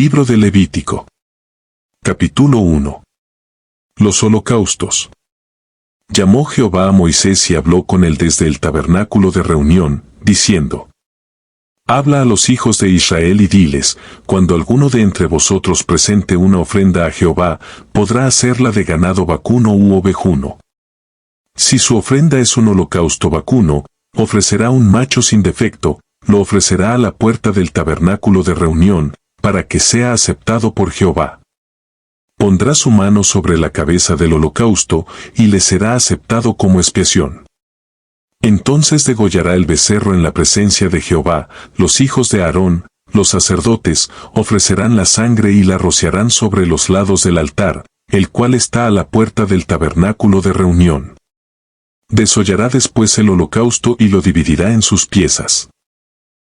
Libro de Levítico. Capítulo 1. Los holocaustos. Llamó Jehová a Moisés y habló con él desde el tabernáculo de reunión, diciendo: Habla a los hijos de Israel y diles: cuando alguno de entre vosotros presente una ofrenda a Jehová, podrá hacerla de ganado vacuno u ovejuno. Si su ofrenda es un holocausto vacuno, ofrecerá un macho sin defecto, lo ofrecerá a la puerta del tabernáculo de reunión, para que sea aceptado por Jehová. Pondrá su mano sobre la cabeza del holocausto, y le será aceptado como expiación. Entonces degollará el becerro en la presencia de Jehová. Los hijos de Aarón, los sacerdotes, ofrecerán la sangre y la rociarán sobre los lados del altar, el cual está a la puerta del tabernáculo de reunión. Desollará después el holocausto y lo dividirá en sus piezas.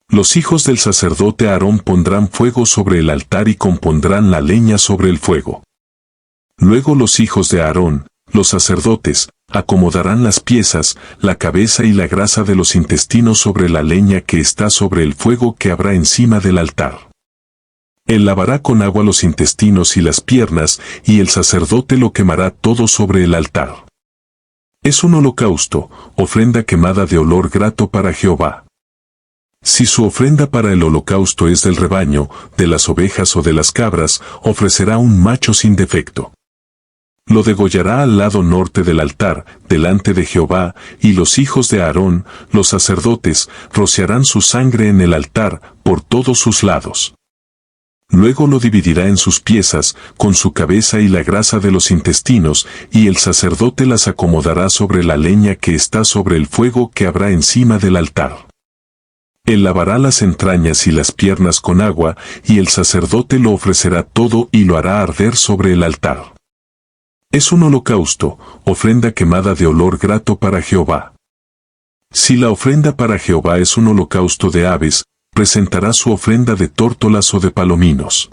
Los hijos del sacerdote Aarón pondrán fuego sobre el altar y compondrán la leña sobre el fuego. Luego los hijos de Aarón, los sacerdotes, acomodarán las piezas, la cabeza y la grasa de los intestinos sobre la leña que está sobre el fuego que habrá encima del altar. Él lavará con agua los intestinos y las piernas, y el sacerdote lo quemará todo sobre el altar. Es un holocausto, ofrenda quemada de olor grato para Jehová. Si su ofrenda para el holocausto es del rebaño, de las ovejas o de las cabras, ofrecerá un macho sin defecto. Lo degollará al lado norte del altar, delante de Jehová, y los hijos de Aarón, los sacerdotes, rociarán su sangre en el altar, por todos sus lados. Luego lo dividirá en sus piezas, con su cabeza y la grasa de los intestinos, y el sacerdote las acomodará sobre la leña que está sobre el fuego que habrá encima del altar. Él lavará las entrañas y las piernas con agua, y el sacerdote lo ofrecerá todo y lo hará arder sobre el altar. Es un holocausto, ofrenda quemada de olor grato para Jehová. Si la ofrenda para Jehová es un holocausto de aves, presentará su ofrenda de tórtolas o de palominos.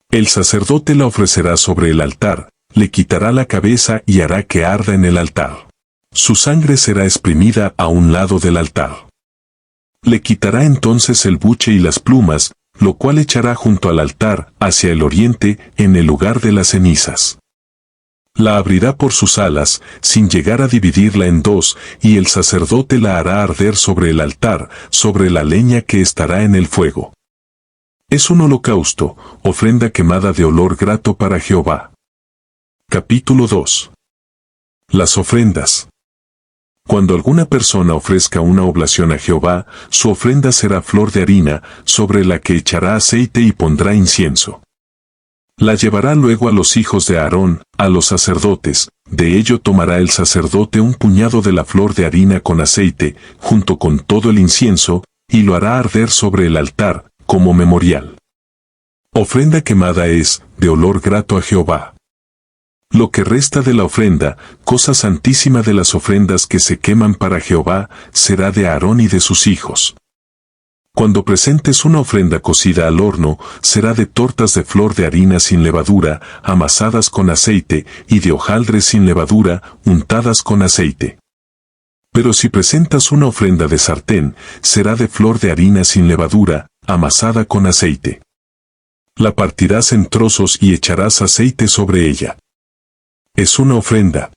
El sacerdote la ofrecerá sobre el altar, le quitará la cabeza y hará que arda en el altar. Su sangre será exprimida a un lado del altar. Le quitará entonces el buche y las plumas, lo cual echará junto al altar, hacia el oriente, en el lugar de las cenizas. La abrirá por sus alas, sin llegar a dividirla en dos, y el sacerdote la hará arder sobre el altar, sobre la leña que estará en el fuego. Es un holocausto, ofrenda quemada de olor grato para Jehová. Capítulo 2. Las ofrendas. Cuando alguna persona ofrezca una oblación a Jehová, su ofrenda será flor de harina, sobre la que echará aceite y pondrá incienso. La llevará luego a los hijos de Aarón, a los sacerdotes. De ello tomará el sacerdote un puñado de la flor de harina con aceite, junto con todo el incienso, y lo hará arder sobre el altar, como memorial. Ofrenda quemada es, de olor grato a Jehová. Lo que resta de la ofrenda, cosa santísima de las ofrendas que se queman para Jehová, será de Aarón y de sus hijos. Cuando presentes una ofrenda cocida al horno, será de tortas de flor de harina sin levadura, amasadas con aceite, y de hojaldres sin levadura, untadas con aceite. Pero si presentas una ofrenda de sartén, será de flor de harina sin levadura, amasada con aceite. La partirás en trozos y echarás aceite sobre ella. Es una ofrenda.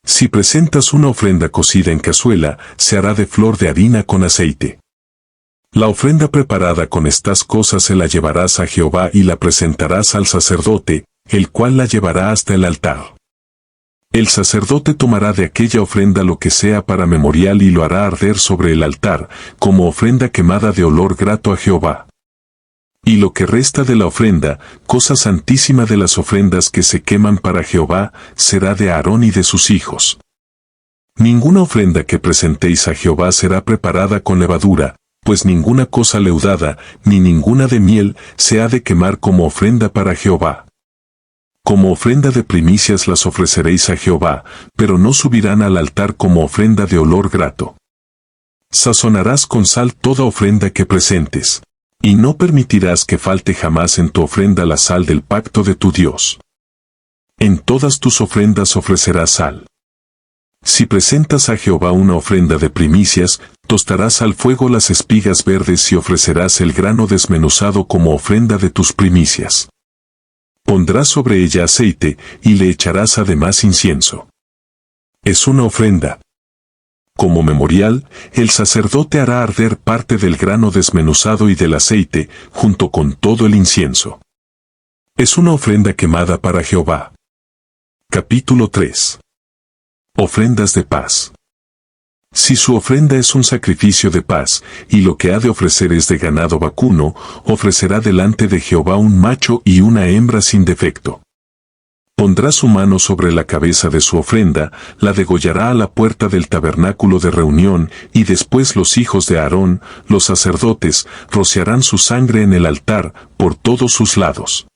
Si presentas una ofrenda cocida en cazuela, se hará de flor de harina con aceite. La ofrenda preparada con estas cosas se la llevarás a Jehová y la presentarás al sacerdote, el cual la llevará hasta el altar. El sacerdote tomará de aquella ofrenda lo que sea para memorial y lo hará arder sobre el altar, como ofrenda quemada de olor grato a Jehová. Y lo que resta de la ofrenda, cosa santísima de las ofrendas que se queman para Jehová, será de Aarón y de sus hijos. Ninguna ofrenda que presentéis a Jehová será preparada con levadura, pues ninguna cosa leudada, ni ninguna de miel, se ha de quemar como ofrenda para Jehová. Como ofrenda de primicias las ofreceréis a Jehová, pero no subirán al altar como ofrenda de olor grato. Sazonarás con sal toda ofrenda que presentes. Y no permitirás que falte jamás en tu ofrenda la sal del pacto de tu Dios. En todas tus ofrendas ofrecerás sal. Si presentas a Jehová una ofrenda de primicias, tostarás al fuego las espigas verdes y ofrecerás el grano desmenuzado como ofrenda de tus primicias. Pondrás sobre ella aceite, y le echarás además incienso. Es una ofrenda. Como memorial, el sacerdote hará arder parte del grano desmenuzado y del aceite, junto con todo el incienso. Es una ofrenda quemada para Jehová. Capítulo 3. Ofrendas de paz. Si su ofrenda es un sacrificio de paz, y lo que ha de ofrecer es de ganado vacuno, ofrecerá delante de Jehová un macho y una hembra sin defecto. Pondrá su mano sobre la cabeza de su ofrenda, la degollará a la puerta del tabernáculo de reunión, y después los hijos de Aarón, los sacerdotes, rociarán su sangre en el altar, por todos sus lados.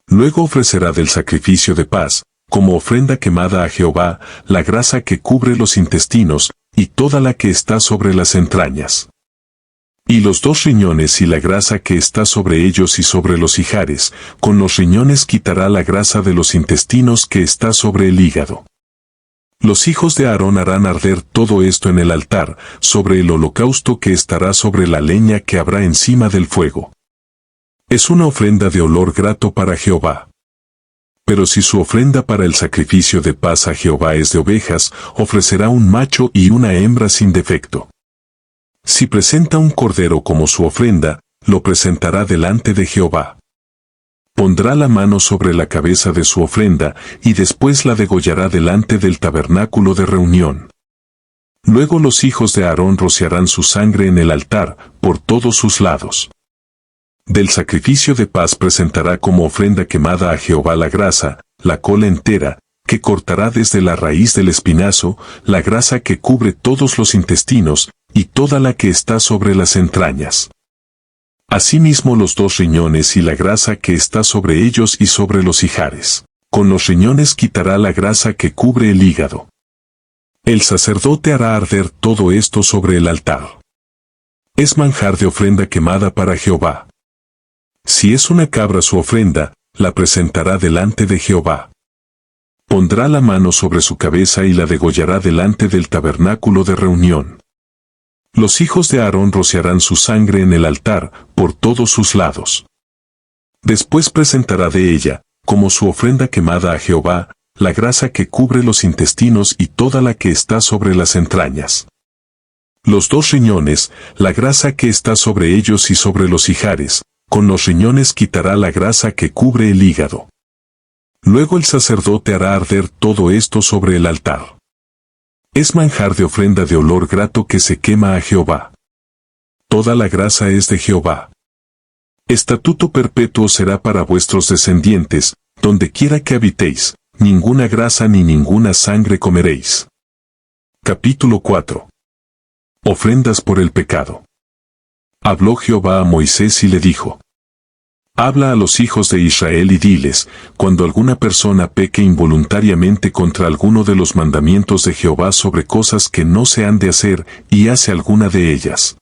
Luego ofrecerá del sacrificio de paz, como ofrenda quemada a Jehová, la grasa que cubre los intestinos, y toda la que está sobre las entrañas. Y los 2 riñones y la grasa que está sobre ellos y sobre los ijares, con los riñones quitará la grasa de los intestinos que está sobre el hígado. Los hijos de Aarón harán arder todo esto en el altar, sobre el holocausto que estará sobre la leña que habrá encima del fuego. Es una ofrenda de olor grato para Jehová. Pero si su ofrenda para el sacrificio de paz a Jehová es de ovejas, ofrecerá un macho y una hembra sin defecto. Si presenta un cordero como su ofrenda, lo presentará delante de Jehová. Pondrá la mano sobre la cabeza de su ofrenda, y después la degollará delante del tabernáculo de reunión. Luego los hijos de Aarón rociarán su sangre en el altar, por todos sus lados. Del sacrificio de paz presentará como ofrenda quemada a Jehová la grasa, la cola entera, que cortará desde la raíz del espinazo, la grasa que cubre todos los intestinos, y toda la que está sobre las entrañas. Asimismo los 2 riñones y la grasa que está sobre ellos y sobre los ijares. Con los riñones quitará la grasa que cubre el hígado. El sacerdote hará arder todo esto sobre el altar. Es manjar de ofrenda quemada para Jehová. Si es una cabra su ofrenda, la presentará delante de Jehová. Pondrá la mano sobre su cabeza y la degollará delante del tabernáculo de reunión. Los hijos de Aarón rociarán su sangre en el altar, por todos sus lados. Después presentará de ella, como su ofrenda quemada a Jehová, la grasa que cubre los intestinos y toda la que está sobre las entrañas. Los 2 riñones, la grasa que está sobre ellos y sobre los ijares, con los riñones quitará la grasa que cubre el hígado. Luego el sacerdote hará arder todo esto sobre el altar. Es manjar de ofrenda de olor grato que se quema a Jehová. Toda la grasa es de Jehová. Estatuto perpetuo será para vuestros descendientes, donde quiera que habitéis, ninguna grasa ni ninguna sangre comeréis. Capítulo 4. Ofrendas por el pecado. Habló Jehová a Moisés y le dijo: Habla a los hijos de Israel y diles, cuando alguna persona peque involuntariamente contra alguno de los mandamientos de Jehová sobre cosas que no se han de hacer, y hace alguna de ellas.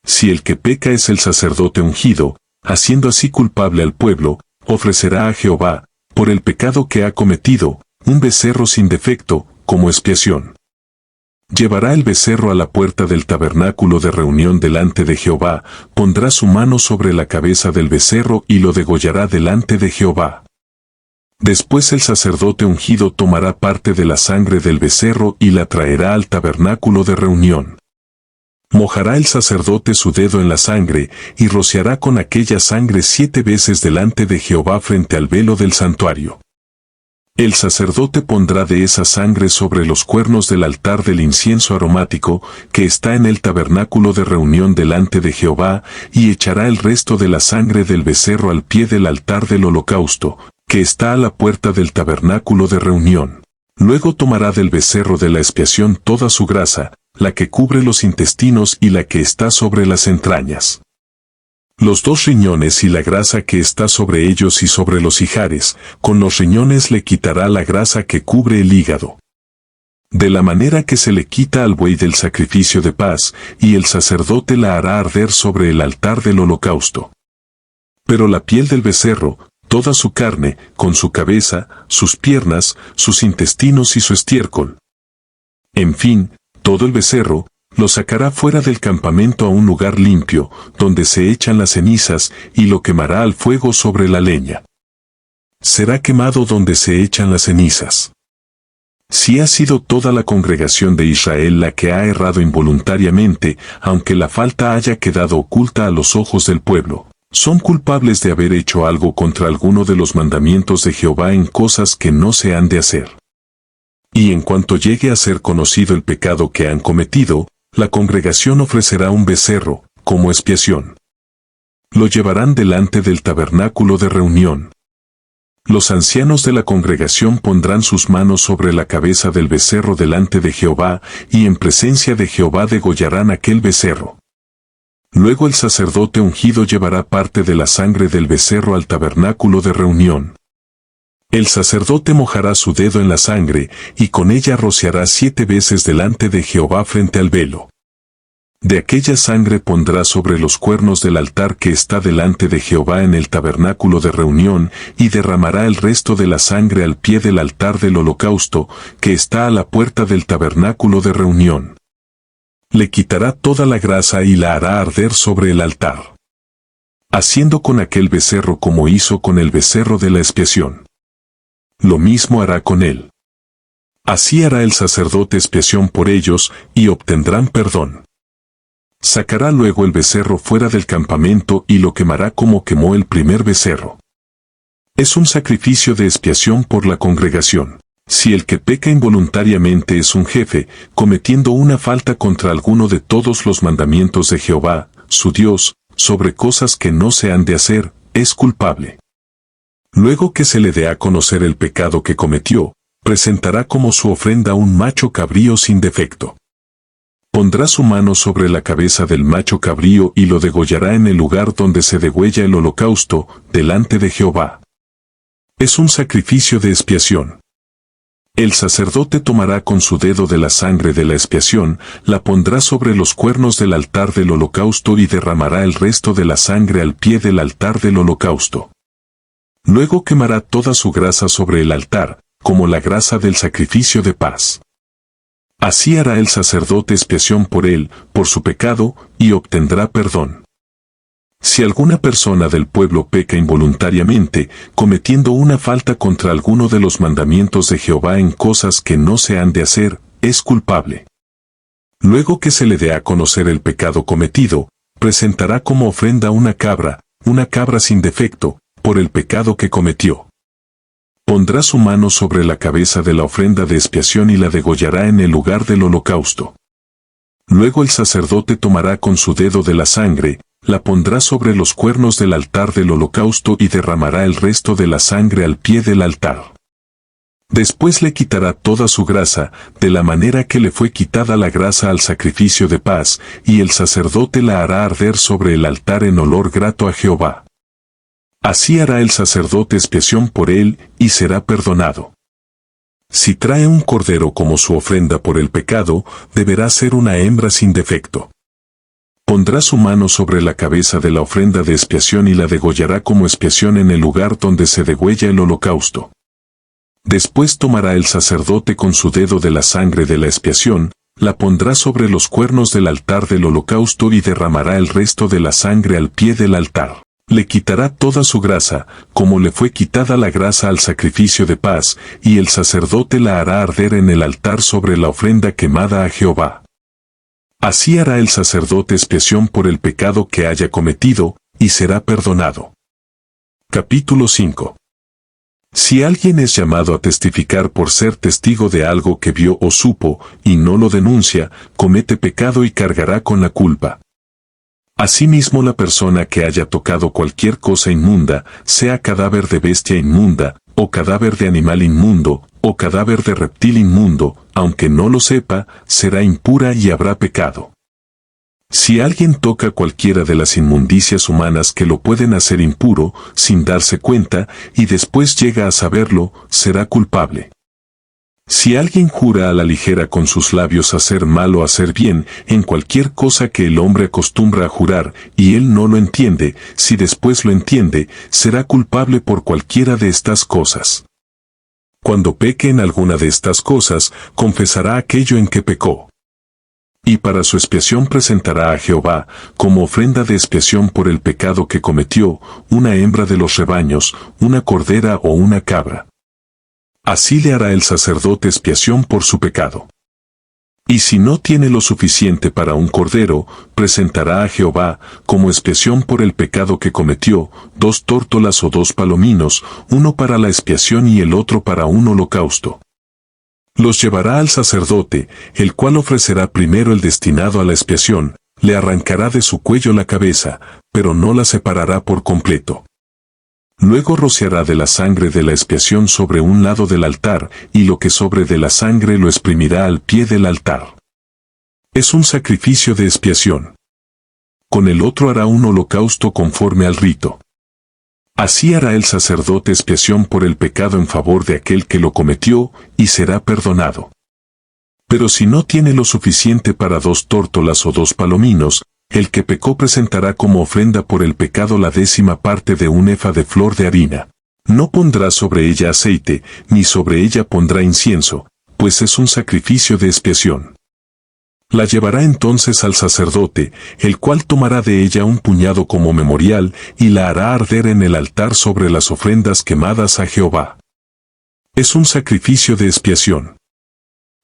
Si el que peca es el sacerdote ungido, haciendo así culpable al pueblo, ofrecerá a Jehová, por el pecado que ha cometido, un becerro sin defecto, como expiación. Llevará el becerro a la puerta del tabernáculo de reunión delante de Jehová, pondrá su mano sobre la cabeza del becerro y lo degollará delante de Jehová. Después el sacerdote ungido tomará parte de la sangre del becerro y la traerá al tabernáculo de reunión. Mojará el sacerdote su dedo en la sangre, y rociará con aquella sangre 7 veces delante de Jehová frente al velo del santuario. El sacerdote pondrá de esa sangre sobre los cuernos del altar del incienso aromático, que está en el tabernáculo de reunión delante de Jehová, y echará el resto de la sangre del becerro al pie del altar del holocausto, que está a la puerta del tabernáculo de reunión. Luego tomará del becerro de la expiación toda su grasa, la que cubre los intestinos y la que está sobre las entrañas. Los 2 riñones y la grasa que está sobre ellos y sobre los ijares, con los riñones le quitará la grasa que cubre el hígado. De la manera que se le quita al buey del sacrificio de paz, y el sacerdote la hará arder sobre el altar del holocausto. Pero la piel del becerro, toda su carne, con su cabeza, sus piernas, sus intestinos y su estiércol, En fin, todo el becerro, lo sacará fuera del campamento a un lugar limpio, donde se echan las cenizas, y lo quemará al fuego sobre la leña. Será quemado donde se echan las cenizas. Si ha sido toda la congregación de Israel la que ha errado involuntariamente, aunque la falta haya quedado oculta a los ojos del pueblo, son culpables de haber hecho algo contra alguno de los mandamientos de Jehová en cosas que no se han de hacer. Y en cuanto llegue a ser conocido el pecado que han cometido, la congregación ofrecerá un becerro, como expiación. Lo llevarán delante del tabernáculo de reunión. Los ancianos de la congregación pondrán sus manos sobre la cabeza del becerro delante de Jehová, y en presencia de Jehová degollarán aquel becerro. Luego el sacerdote ungido llevará parte de la sangre del becerro al tabernáculo de reunión. El sacerdote mojará su dedo en la sangre, y con ella rociará 7 veces delante de Jehová frente al velo. De aquella sangre pondrá sobre los cuernos del altar que está delante de Jehová en el tabernáculo de reunión, y derramará el resto de la sangre al pie del altar del holocausto, que está a la puerta del tabernáculo de reunión. Le quitará toda la grasa y la hará arder sobre el altar, haciendo con aquel becerro como hizo con el becerro de la expiación. Lo mismo hará con él. Así hará el sacerdote expiación por ellos, y obtendrán perdón. Sacará luego el becerro fuera del campamento y lo quemará como quemó el primer becerro. Es un sacrificio de expiación por la congregación. Si el que peca involuntariamente es un jefe, cometiendo una falta contra alguno de todos los mandamientos de Jehová, su Dios, sobre cosas que no se han de hacer, es culpable. Luego que se le dé a conocer el pecado que cometió, presentará como su ofrenda un macho cabrío sin defecto. Pondrá su mano sobre la cabeza del macho cabrío y lo degollará en el lugar donde se degüella el holocausto, delante de Jehová. Es un sacrificio de expiación. El sacerdote tomará con su dedo de la sangre de la expiación, la pondrá sobre los cuernos del altar del holocausto y derramará el resto de la sangre al pie del altar del holocausto. Luego quemará toda su grasa sobre el altar, como la grasa del sacrificio de paz. Así hará el sacerdote expiación por él, por su pecado, y obtendrá perdón. Si alguna persona del pueblo peca involuntariamente, cometiendo una falta contra alguno de los mandamientos de Jehová en cosas que no se han de hacer, es culpable. Luego que se le dé a conocer el pecado cometido, presentará como ofrenda una cabra sin defecto, por el pecado que cometió. Pondrá su mano sobre la cabeza de la ofrenda de expiación y la degollará en el lugar del holocausto. Luego el sacerdote tomará con su dedo de la sangre, la pondrá sobre los cuernos del altar del holocausto y derramará el resto de la sangre al pie del altar. Después le quitará toda su grasa, de la manera que le fue quitada la grasa al sacrificio de paz, y el sacerdote la hará arder sobre el altar en olor grato a Jehová. Así hará el sacerdote expiación por él, y será perdonado. Si trae un cordero como su ofrenda por el pecado, deberá ser una hembra sin defecto. Pondrá su mano sobre la cabeza de la ofrenda de expiación y la degollará como expiación en el lugar donde se degüella el holocausto. Después tomará el sacerdote con su dedo de la sangre de la expiación, la pondrá sobre los cuernos del altar del holocausto y derramará el resto de la sangre al pie del altar. Le quitará toda su grasa, como le fue quitada la grasa al sacrificio de paz, y el sacerdote la hará arder en el altar sobre la ofrenda quemada a Jehová. Así hará el sacerdote expiación por el pecado que haya cometido, y será perdonado. Capítulo 5. Si alguien es llamado a testificar por ser testigo de algo que vio o supo, y no lo denuncia, comete pecado y cargará con la culpa. Asimismo la persona que haya tocado cualquier cosa inmunda, sea cadáver de bestia inmunda, o cadáver de animal inmundo, o cadáver de reptil inmundo, aunque no lo sepa, será impura y habrá pecado. Si alguien toca cualquiera de las inmundicias humanas que lo pueden hacer impuro, sin darse cuenta, y después llega a saberlo, será culpable. Si alguien jura a la ligera con sus labios hacer mal o hacer bien, en cualquier cosa que el hombre acostumbra a jurar, y él no lo entiende, si después lo entiende, será culpable por cualquiera de estas cosas. Cuando peque en alguna de estas cosas, confesará aquello en que pecó. Y para su expiación presentará a Jehová, como ofrenda de expiación por el pecado que cometió, una hembra de los rebaños, una cordera o una cabra. Así le hará el sacerdote expiación por su pecado. Y si no tiene lo suficiente para un cordero, presentará a Jehová, como expiación por el pecado que cometió, 2 tórtolas o 2 palominos, uno para la expiación y el otro para un holocausto. Los llevará al sacerdote, el cual ofrecerá primero el destinado a la expiación, le arrancará de su cuello la cabeza, pero no la separará por completo. Luego rociará de la sangre de la expiación sobre un lado del altar, y lo que sobre de la sangre lo exprimirá al pie del altar. Es un sacrificio de expiación. Con el otro hará un holocausto conforme al rito. Así hará el sacerdote expiación por el pecado en favor de aquel que lo cometió, y será perdonado. Pero si no tiene lo suficiente para 2 tórtolas o 2 palominos, el que pecó presentará como ofrenda por el pecado la 10ª parte de un efa de flor de harina. No pondrá sobre ella aceite, ni sobre ella pondrá incienso, pues es un sacrificio de expiación. La llevará entonces al sacerdote, el cual tomará de ella un puñado como memorial, y la hará arder en el altar sobre las ofrendas quemadas a Jehová. Es un sacrificio de expiación.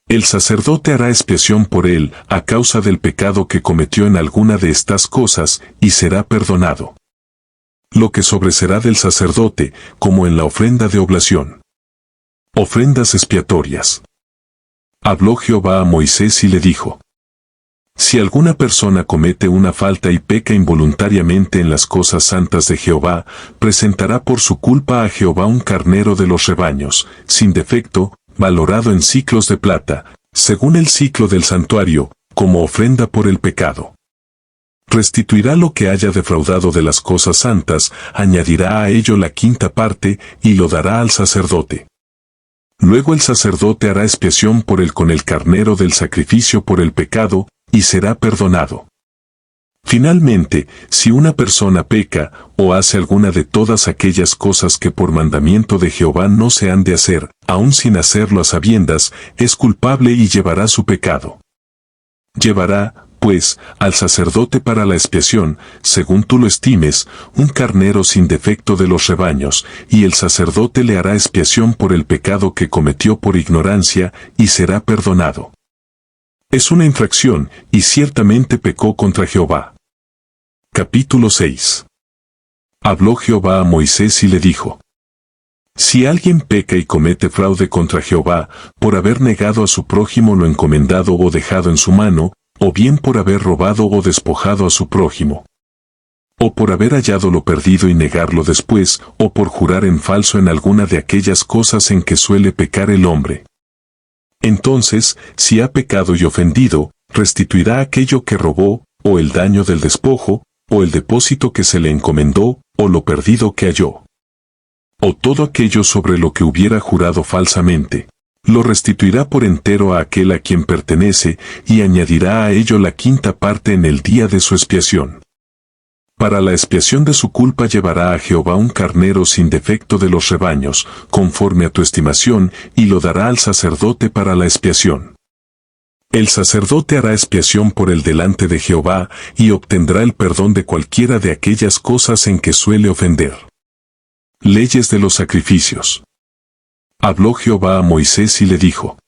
El sacerdote hará expiación por él, a causa del pecado que cometió en alguna de estas cosas, y será perdonado. Lo que sobreserá del sacerdote, como en la ofrenda de oblación. Ofrendas expiatorias. Habló Jehová a Moisés y le dijo: Si alguna persona comete una falta y peca involuntariamente en las cosas santas de Jehová, presentará por su culpa a Jehová un carnero de los rebaños, sin defecto, valorado en siclos de plata, según el siclo del santuario, como ofrenda por el pecado. Restituirá lo que haya defraudado de las cosas santas, añadirá a ello la 5ª parte, y lo dará al sacerdote. Luego el sacerdote hará expiación por él con el carnero del sacrificio por el pecado, y será perdonado. Finalmente, si una persona peca, o hace alguna de todas aquellas cosas que por mandamiento de Jehová no se han de hacer, aun sin hacerlo a sabiendas, es culpable y llevará su pecado. Llevará, pues, al sacerdote para la expiación, según tú lo estimes, un carnero sin defecto de los rebaños, y el sacerdote le hará expiación por el pecado que cometió por ignorancia, y será perdonado. Es una infracción, y ciertamente pecó contra Jehová. Capítulo 6. Habló Jehová a Moisés y le dijo: Si alguien peca y comete fraude contra Jehová, por haber negado a su prójimo lo encomendado o dejado en su mano, o bien por haber robado o despojado a su prójimo, o por haber hallado lo perdido y negarlo después, o por jurar en falso en alguna de aquellas cosas en que suele pecar el hombre. Entonces, si ha pecado y ofendido, restituirá aquello que robó, o el daño del despojo, o el depósito que se le encomendó, o lo perdido que halló, o todo aquello sobre lo que hubiera jurado falsamente. Lo restituirá por entero a aquel a quien pertenece, y añadirá a ello la 5ª parte en el día de su expiación. Para la expiación de su culpa llevará a Jehová un carnero sin defecto de los rebaños, conforme a tu estimación, y lo dará al sacerdote para la expiación. El sacerdote hará expiación por él delante de Jehová, y obtendrá el perdón de cualquiera de aquellas cosas en que suele ofender. Leyes de los sacrificios. Habló Jehová a Moisés y le dijo: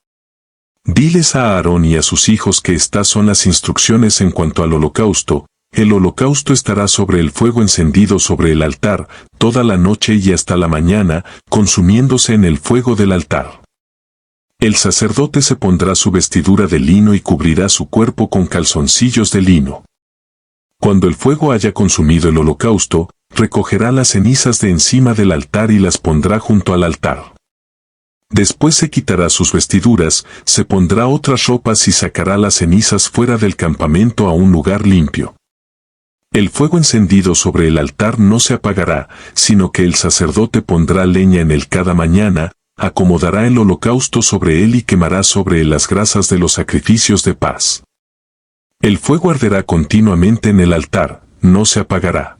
Diles a Aarón y a sus hijos que estas son las instrucciones en cuanto al holocausto. El holocausto estará sobre el fuego encendido sobre el altar, toda la noche y hasta la mañana, consumiéndose en el fuego del altar. El sacerdote se pondrá su vestidura de lino y cubrirá su cuerpo con calzoncillos de lino. Cuando el fuego haya consumido el holocausto, recogerá las cenizas de encima del altar y las pondrá junto al altar. Después se quitará sus vestiduras, se pondrá otras ropas y sacará las cenizas fuera del campamento a un lugar limpio. El fuego encendido sobre el altar no se apagará, sino que el sacerdote pondrá leña en él cada mañana, acomodará el holocausto sobre él y quemará sobre él las grasas de los sacrificios de paz. El fuego arderá continuamente en el altar, no se apagará.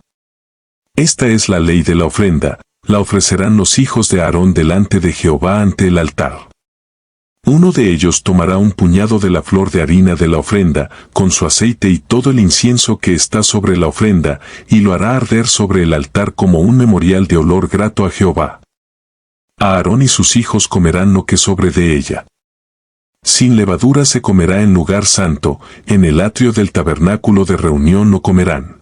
Esta es la ley de la ofrenda, la ofrecerán los hijos de Aarón delante de Jehová ante el altar. Uno de ellos tomará un puñado de la flor de harina de la ofrenda, con su aceite y todo el incienso que está sobre la ofrenda, y lo hará arder sobre el altar como un memorial de olor grato a Jehová. Aarón y sus hijos comerán lo que sobre de ella. Sin levadura se comerá en lugar santo, en el atrio del tabernáculo de reunión lo comerán.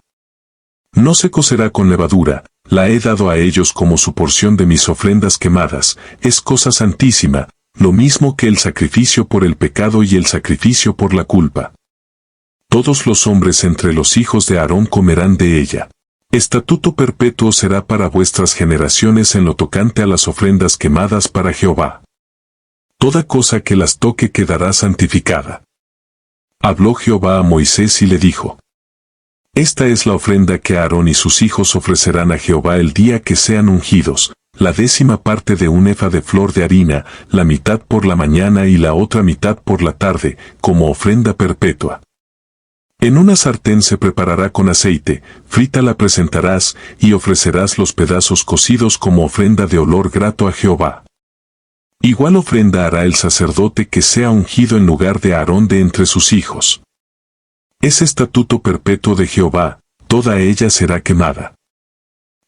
No se cocerá con levadura, la he dado a ellos como su porción de mis ofrendas quemadas, es cosa santísima, lo mismo que el sacrificio por el pecado y el sacrificio por la culpa. Todos los hombres entre los hijos de Aarón comerán de ella. Estatuto perpetuo será para vuestras generaciones en lo tocante a las ofrendas quemadas para Jehová. Toda cosa que las toque quedará santificada. Habló Jehová a Moisés y le dijo: Esta es la ofrenda que Aarón y sus hijos ofrecerán a Jehová el día que sean ungidos, la 10ª parte de un efa de flor de harina, la mitad por la mañana y la otra mitad por la tarde, como ofrenda perpetua. En una sartén se preparará con aceite, frita la presentarás, y ofrecerás los pedazos cocidos como ofrenda de olor grato a Jehová. Igual ofrenda hará el sacerdote que sea ungido en lugar de Aarón de entre sus hijos. Es estatuto perpetuo de Jehová, toda ella será quemada.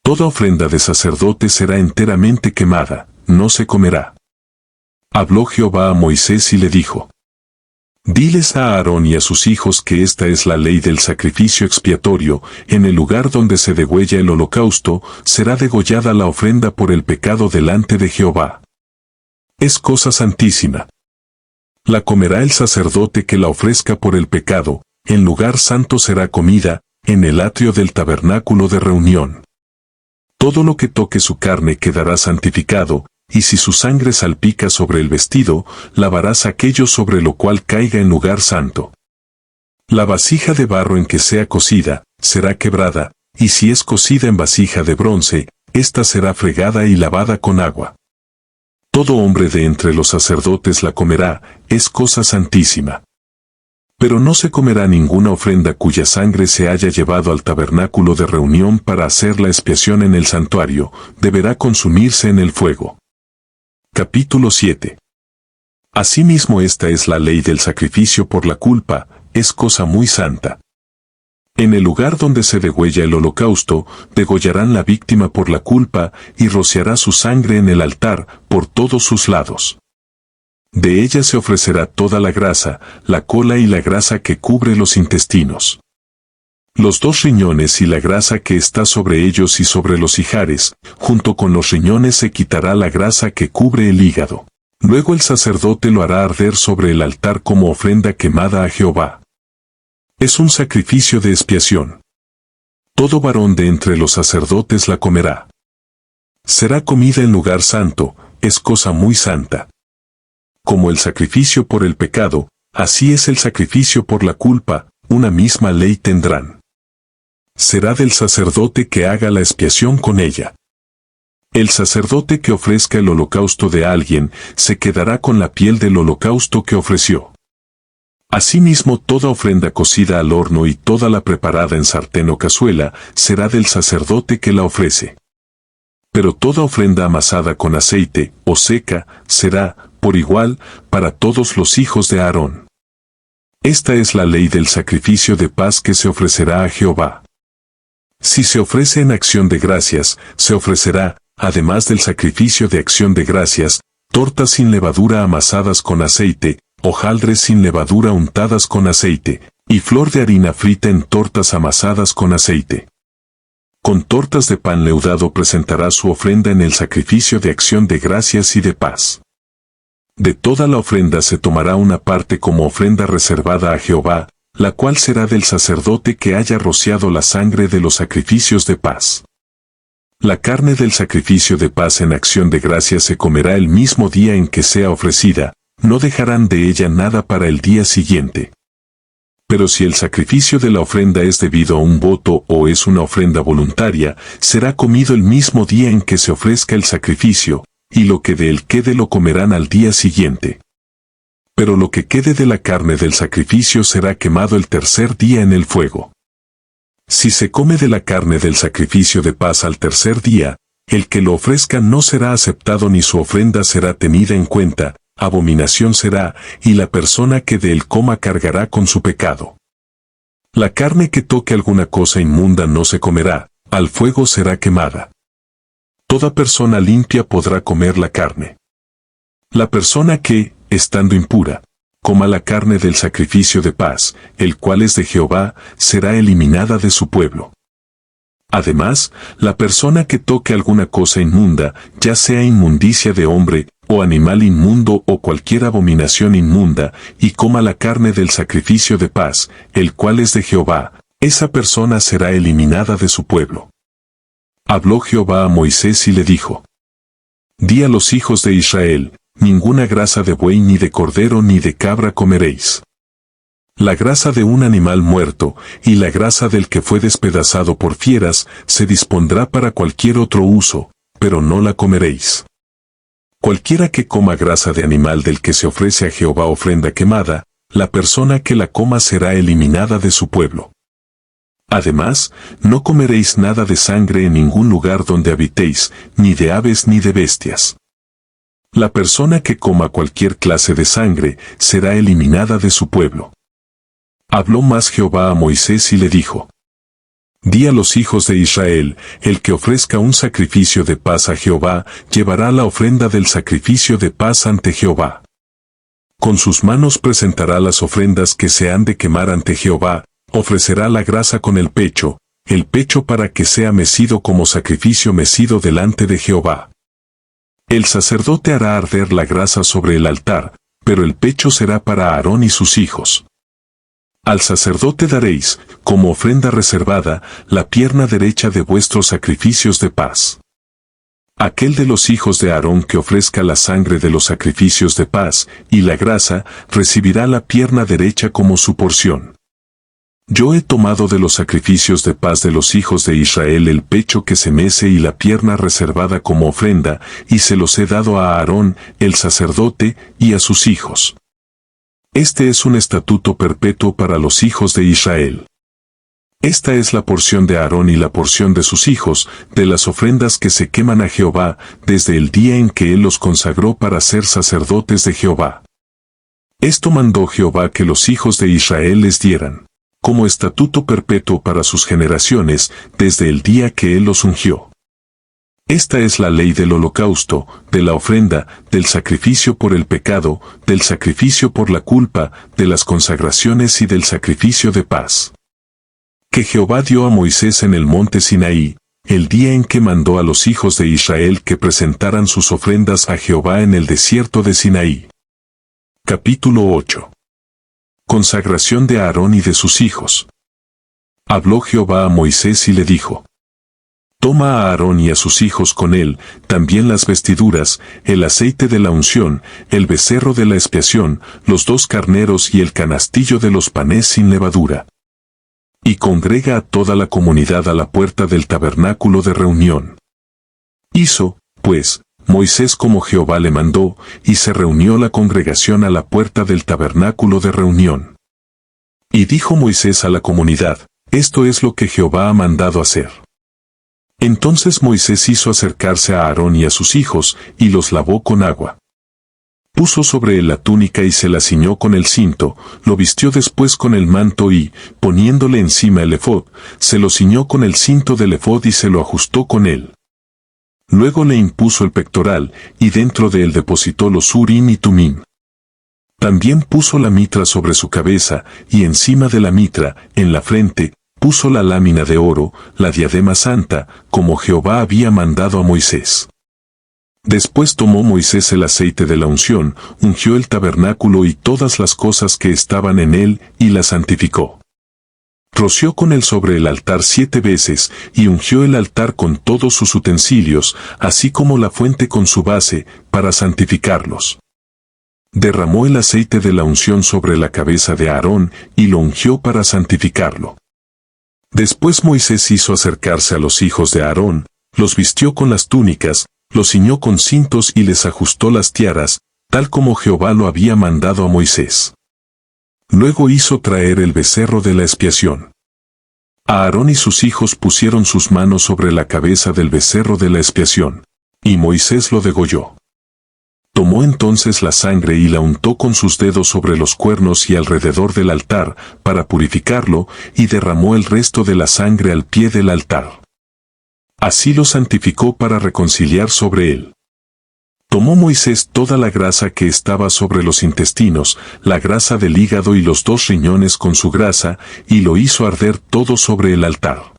Toda ofrenda de sacerdote será enteramente quemada, no se comerá. Habló Jehová a Moisés y le dijo: Diles a Aarón y a sus hijos que esta es la ley del sacrificio expiatorio, en el lugar donde se degüella el holocausto, será degollada la ofrenda por el pecado delante de Jehová. Es cosa santísima. La comerá el sacerdote que la ofrezca por el pecado, en lugar santo será comida, en el atrio del tabernáculo de reunión. Todo lo que toque su carne quedará santificado, y si su sangre salpica sobre el vestido, lavarás aquello sobre lo cual caiga en lugar santo. La vasija de barro en que sea cocida, será quebrada, y si es cocida en vasija de bronce, ésta será fregada y lavada con agua. Todo hombre de entre los sacerdotes la comerá, es cosa santísima. Pero no se comerá ninguna ofrenda cuya sangre se haya llevado al tabernáculo de reunión para hacer la expiación en el santuario, deberá consumirse en el fuego. Capítulo 7. Asimismo esta es la ley del sacrificio por la culpa, es cosa muy santa. En el lugar donde se degüella el holocausto, degollarán la víctima por la culpa, y rociará su sangre en el altar, por todos sus lados. De ella se ofrecerá toda la grasa, la cola y la grasa que cubre los intestinos. Los 2 riñones y la grasa que está sobre ellos y sobre los ijares, junto con los riñones se quitará la grasa que cubre el hígado. Luego el sacerdote lo hará arder sobre el altar como ofrenda quemada a Jehová. Es un sacrificio de expiación. Todo varón de entre los sacerdotes la comerá. Será comida en lugar santo, es cosa muy santa. Como el sacrificio por el pecado, así es el sacrificio por la culpa, una misma ley tendrán. Será del sacerdote que haga la expiación con ella. El sacerdote que ofrezca el holocausto de alguien, se quedará con la piel del holocausto que ofreció. Asimismo toda ofrenda cocida al horno y toda la preparada en sartén o cazuela, será del sacerdote que la ofrece. Pero toda ofrenda amasada con aceite, o seca, será, por igual, para todos los hijos de Aarón. Esta es la ley del sacrificio de paz que se ofrecerá a Jehová. Si se ofrece en acción de gracias, se ofrecerá, además del sacrificio de acción de gracias, tortas sin levadura amasadas con aceite, hojaldres sin levadura untadas con aceite, y flor de harina frita en tortas amasadas con aceite. Con tortas de pan leudado presentará su ofrenda en el sacrificio de acción de gracias y de paz. De toda la ofrenda se tomará una parte como ofrenda reservada a Jehová, la cual será del sacerdote que haya rociado la sangre de los sacrificios de paz. La carne del sacrificio de paz en acción de gracias se comerá el mismo día en que sea ofrecida, no dejarán de ella nada para el día siguiente. Pero si el sacrificio de la ofrenda es debido a un voto o es una ofrenda voluntaria, será comido el mismo día en que se ofrezca el sacrificio, y lo que de él quede lo comerán al día siguiente. Pero lo que quede de la carne del sacrificio será quemado el tercer día en el fuego. Si se come de la carne del sacrificio de paz al tercer día, el que lo ofrezca no será aceptado ni su ofrenda será tenida en cuenta, abominación será, y la persona que de él coma cargará con su pecado. La carne que toque alguna cosa inmunda no se comerá, al fuego será quemada. Toda persona limpia podrá comer la carne. La persona que, estando impura, coma la carne del sacrificio de paz, el cual es de Jehová, será eliminada de su pueblo. Además, la persona que toque alguna cosa inmunda, ya sea inmundicia de hombre, o animal inmundo o cualquier abominación inmunda, y coma la carne del sacrificio de paz, el cual es de Jehová, esa persona será eliminada de su pueblo. Habló Jehová a Moisés y le dijo: Di a los hijos de Israel, ninguna grasa de buey ni de cordero ni de cabra comeréis. La grasa de un animal muerto, y la grasa del que fue despedazado por fieras, se dispondrá para cualquier otro uso, pero no la comeréis. Cualquiera que coma grasa de animal del que se ofrece a Jehová ofrenda quemada, la persona que la coma será eliminada de su pueblo. Además, no comeréis nada de sangre en ningún lugar donde habitéis, ni de aves ni de bestias. La persona que coma cualquier clase de sangre, será eliminada de su pueblo. Habló más Jehová a Moisés y le dijo: Di a los hijos de Israel, el que ofrezca un sacrificio de paz a Jehová, llevará la ofrenda del sacrificio de paz ante Jehová. Con sus manos presentará las ofrendas que se han de quemar ante Jehová, ofrecerá la grasa con el pecho para que sea mecido como sacrificio mecido delante de Jehová. El sacerdote hará arder la grasa sobre el altar, pero el pecho será para Aarón y sus hijos. Al sacerdote daréis, como ofrenda reservada, la pierna derecha de vuestros sacrificios de paz. Aquel de los hijos de Aarón que ofrezca la sangre de los sacrificios de paz, y la grasa, recibirá la pierna derecha como su porción. Yo he tomado de los sacrificios de paz de los hijos de Israel el pecho que se mece y la pierna reservada como ofrenda, y se los he dado a Aarón, el sacerdote, y a sus hijos. Este es un estatuto perpetuo para los hijos de Israel. Esta es la porción de Aarón y la porción de sus hijos, de las ofrendas que se queman a Jehová, desde el día en que él los consagró para ser sacerdotes de Jehová. Esto mandó Jehová que los hijos de Israel les dieran, como estatuto perpetuo para sus generaciones, desde el día que él los ungió. Esta es la ley del holocausto, de la ofrenda, del sacrificio por el pecado, del sacrificio por la culpa, de las consagraciones y del sacrificio de paz. Que Jehová dio a Moisés en el monte Sinaí, el día en que mandó a los hijos de Israel que presentaran sus ofrendas a Jehová en el desierto de Sinaí. Capítulo 8. Consagración de Aarón y de sus hijos. Habló Jehová a Moisés y le dijo: Toma a Aarón y a sus hijos con él, también las vestiduras, el aceite de la unción, el becerro de la expiación, los 2 carneros y el canastillo de los panes sin levadura. Y congrega a toda la comunidad a la puerta del tabernáculo de reunión. Hizo, pues, Moisés como Jehová le mandó, y se reunió la congregación a la puerta del tabernáculo de reunión. Y dijo Moisés a la comunidad: Esto es lo que Jehová ha mandado hacer. Entonces Moisés hizo acercarse a Aarón y a sus hijos, y los lavó con agua. Puso sobre él la túnica y se la ciñó con el cinto, lo vistió después con el manto y, poniéndole encima el efod, se lo ciñó con el cinto del efod y se lo ajustó con él. Luego le impuso el pectoral, y dentro de él depositó los urim y tumim. También puso la mitra sobre su cabeza, y encima de la mitra, en la frente, puso la lámina de oro, la diadema santa, como Jehová había mandado a Moisés. Después tomó Moisés el aceite de la unción, ungió el tabernáculo y todas las cosas que estaban en él, y la santificó. Roció con él sobre el altar 7 veces, y ungió el altar con todos sus utensilios, así como la fuente con su base, para santificarlos. Derramó el aceite de la unción sobre la cabeza de Aarón, y lo ungió para santificarlo. Después Moisés hizo acercarse a los hijos de Aarón, los vistió con las túnicas, los ciñó con cintos y les ajustó las tiaras, tal como Jehová lo había mandado a Moisés. Luego hizo traer el becerro de la expiación. Aarón y sus hijos pusieron sus manos sobre la cabeza del becerro de la expiación, y Moisés lo degolló. Tomó entonces la sangre y la untó con sus dedos sobre los cuernos y alrededor del altar, para purificarlo, y derramó el resto de la sangre al pie del altar. Así lo santificó para reconciliar sobre él. Tomó Moisés toda la grasa que estaba sobre los intestinos, la grasa del hígado y los 2 riñones con su grasa, y lo hizo arder todo sobre el altar.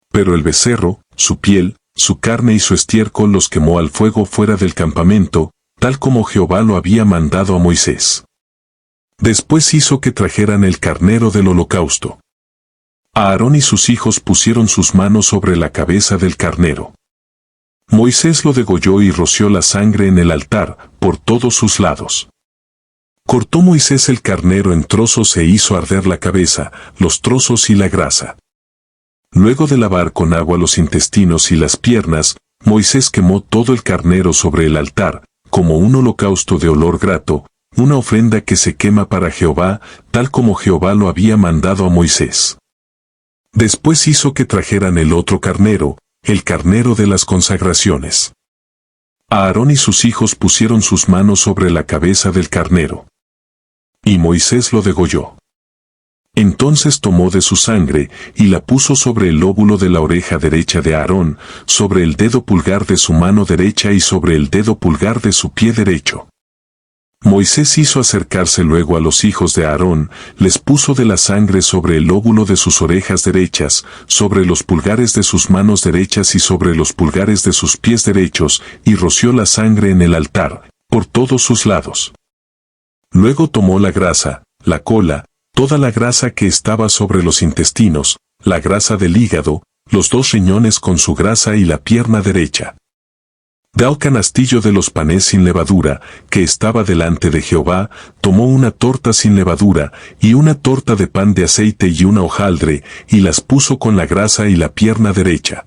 Pero el becerro, su piel, su carne y su estiércol los quemó al fuego fuera del campamento, tal como Jehová lo había mandado a Moisés. Después hizo que trajeran el carnero del holocausto. Aarón y sus hijos pusieron sus manos sobre la cabeza del carnero. Moisés lo degolló y roció la sangre en el altar, por todos sus lados. Cortó Moisés el carnero en trozos e hizo arder la cabeza, los trozos y la grasa. Luego de lavar con agua los intestinos y las piernas, Moisés quemó todo el carnero sobre el altar, como un holocausto de olor grato, una ofrenda que se quema para Jehová, tal como Jehová lo había mandado a Moisés. Después hizo que trajeran el otro carnero, el carnero de las consagraciones. Aarón y sus hijos pusieron sus manos sobre la cabeza del carnero. Y Moisés lo degolló. Entonces tomó de su sangre, y la puso sobre el lóbulo de la oreja derecha de Aarón, sobre el dedo pulgar de su mano derecha y sobre el dedo pulgar de su pie derecho. Moisés hizo acercarse luego a los hijos de Aarón, les puso de la sangre sobre el lóbulo de sus orejas derechas, sobre los pulgares de sus manos derechas y sobre los pulgares de sus pies derechos, y roció la sangre en el altar, por todos sus lados. Luego tomó la grasa, la cola, toda la grasa que estaba sobre los intestinos, la grasa del hígado, los 2 riñones con su grasa y la pierna derecha. Del canastillo de los panes sin levadura, que estaba delante de Jehová, tomó una torta sin levadura, y una torta de pan de aceite y una hojaldre, y las puso con la grasa y la pierna derecha.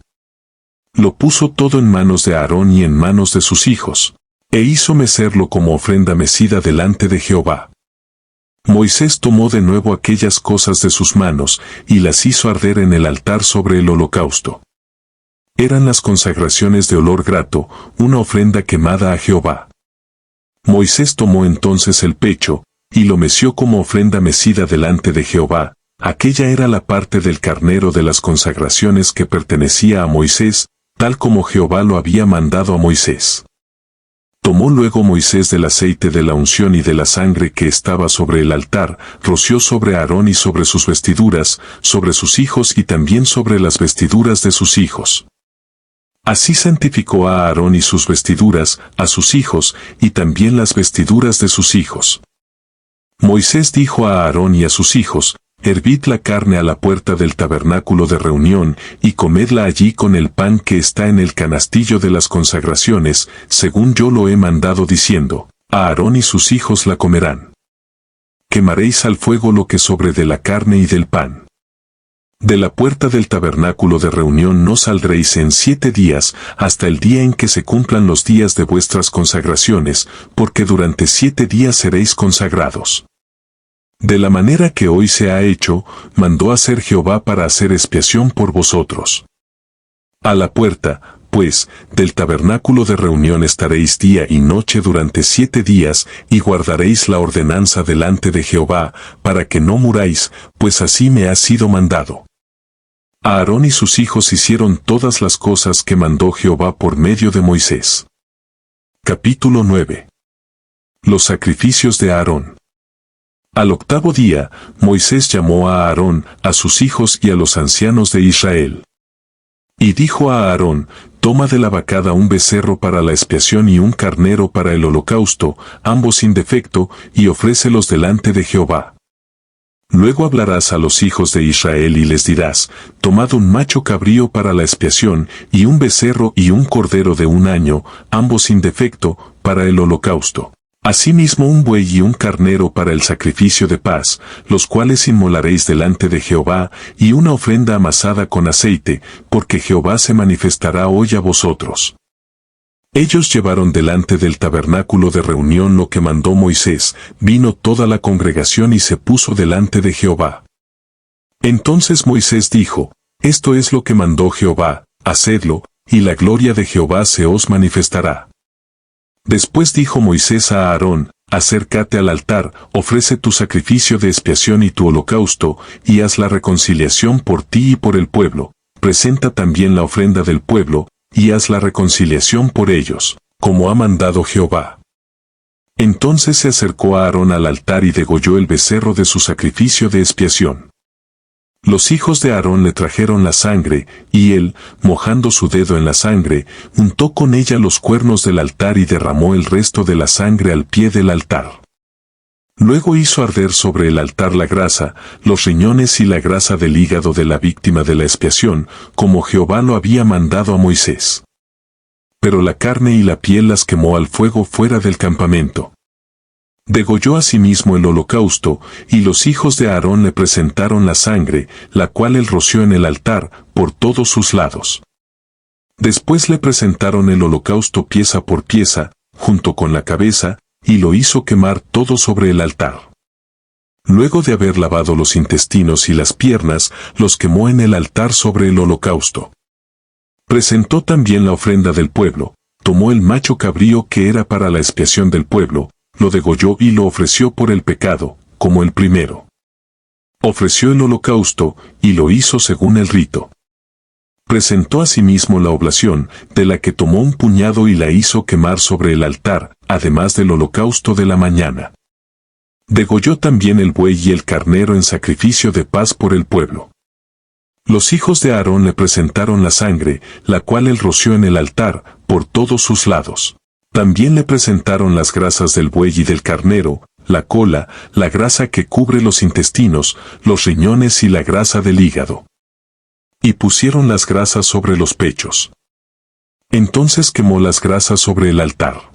Lo puso todo en manos de Aarón y en manos de sus hijos, e hizo mecerlo como ofrenda mecida delante de Jehová. Moisés tomó de nuevo aquellas cosas de sus manos, y las hizo arder en el altar sobre el holocausto. Eran las consagraciones de olor grato, una ofrenda quemada a Jehová. Moisés tomó entonces el pecho, y lo meció como ofrenda mecida delante de Jehová. Aquella era la parte del carnero de las consagraciones que pertenecía a Moisés, tal como Jehová lo había mandado a Moisés. Tomó luego Moisés del aceite de la unción y de la sangre que estaba sobre el altar, roció sobre Aarón y sobre sus vestiduras, sobre sus hijos y también sobre las vestiduras de sus hijos. Así santificó a Aarón y sus vestiduras, a sus hijos, y también las vestiduras de sus hijos. Moisés dijo a Aarón y a sus hijos, hervid la carne a la puerta del tabernáculo de reunión, y comedla allí con el pan que está en el canastillo de las consagraciones, según yo lo he mandado diciendo, Aarón y sus hijos la comerán. Quemaréis al fuego lo que sobre de la carne y del pan. De la puerta del tabernáculo de reunión no saldréis en 7 días, hasta el día en que se cumplan los días de vuestras consagraciones, porque durante 7 días seréis consagrados. De la manera que hoy se ha hecho, mandó hacer Jehová para hacer expiación por vosotros. A la puerta, pues, del tabernáculo de reunión estaréis día y noche durante 7 días, y guardaréis la ordenanza delante de Jehová, para que no muráis, pues así me ha sido mandado. Aarón y sus hijos hicieron todas las cosas que mandó Jehová por medio de Moisés. Capítulo 9. Los sacrificios de Aarón. Al 8º día, Moisés llamó a Aarón, a sus hijos y a los ancianos de Israel. Y dijo a Aarón, toma de la vacada un becerro para la expiación y un carnero para el holocausto, ambos sin defecto, y ofrécelos delante de Jehová. Luego hablarás a los hijos de Israel y les dirás, tomad un macho cabrío para la expiación, y un becerro y un cordero de 1 año, ambos sin defecto, para el holocausto. Asimismo un buey y un carnero para el sacrificio de paz, los cuales inmolaréis delante de Jehová, y una ofrenda amasada con aceite, porque Jehová se manifestará hoy a vosotros. Ellos llevaron delante del tabernáculo de reunión lo que mandó Moisés, vino toda la congregación y se puso delante de Jehová. Entonces Moisés dijo, esto es lo que mandó Jehová, hacedlo, y la gloria de Jehová se os manifestará. Después dijo Moisés a Aarón, acércate al altar, ofrece tu sacrificio de expiación y tu holocausto, y haz la reconciliación por ti y por el pueblo. Presenta también la ofrenda del pueblo, y haz la reconciliación por ellos, como ha mandado Jehová. Entonces se acercó a Aarón al altar y degolló el becerro de su sacrificio de expiación. Los hijos de Aarón le trajeron la sangre, y él, mojando su dedo en la sangre, untó con ella los cuernos del altar y derramó el resto de la sangre al pie del altar. Luego hizo arder sobre el altar la grasa, los riñones y la grasa del hígado de la víctima de la expiación, como Jehová lo había mandado a Moisés. Pero la carne y la piel las quemó al fuego fuera del campamento. Degolló asimismo el holocausto, y los hijos de Aarón le presentaron la sangre, la cual él roció en el altar, por todos sus lados. Después le presentaron el holocausto pieza por pieza, junto con la cabeza, y lo hizo quemar todo sobre el altar. Luego de haber lavado los intestinos y las piernas, los quemó en el altar sobre el holocausto. Presentó también la ofrenda del pueblo, tomó el macho cabrío que era para la expiación del pueblo, lo degolló y lo ofreció por el pecado, como el primero. Ofreció el holocausto, y lo hizo según el rito. Presentó asimismo la oblación, de la que tomó un puñado y la hizo quemar sobre el altar, además del holocausto de la mañana. Degolló también el buey y el carnero en sacrificio de paz por el pueblo. Los hijos de Aarón le presentaron la sangre, la cual él roció en el altar, por todos sus lados. También le presentaron las grasas del buey y del carnero, la cola, la grasa que cubre los intestinos, los riñones y la grasa del hígado. Y pusieron las grasas sobre los pechos. Entonces quemó las grasas sobre el altar.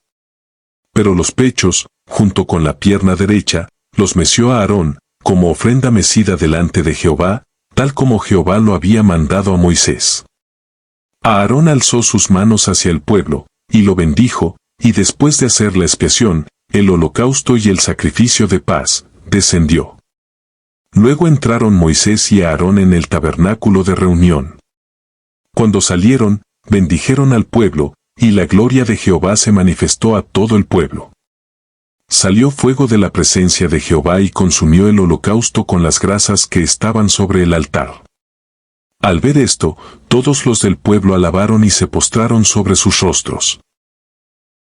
Pero los pechos, junto con la pierna derecha, los meció a Aarón, como ofrenda mecida delante de Jehová, tal como Jehová lo había mandado a Moisés. Aarón alzó sus manos hacia el pueblo, y lo bendijo, y después de hacer la expiación, el holocausto y el sacrificio de paz, descendió. Luego entraron Moisés y Aarón en el tabernáculo de reunión. Cuando salieron, bendijeron al pueblo, y la gloria de Jehová se manifestó a todo el pueblo. Salió fuego de la presencia de Jehová y consumió el holocausto con las grasas que estaban sobre el altar. Al ver esto, todos los del pueblo alabaron y se postraron sobre sus rostros.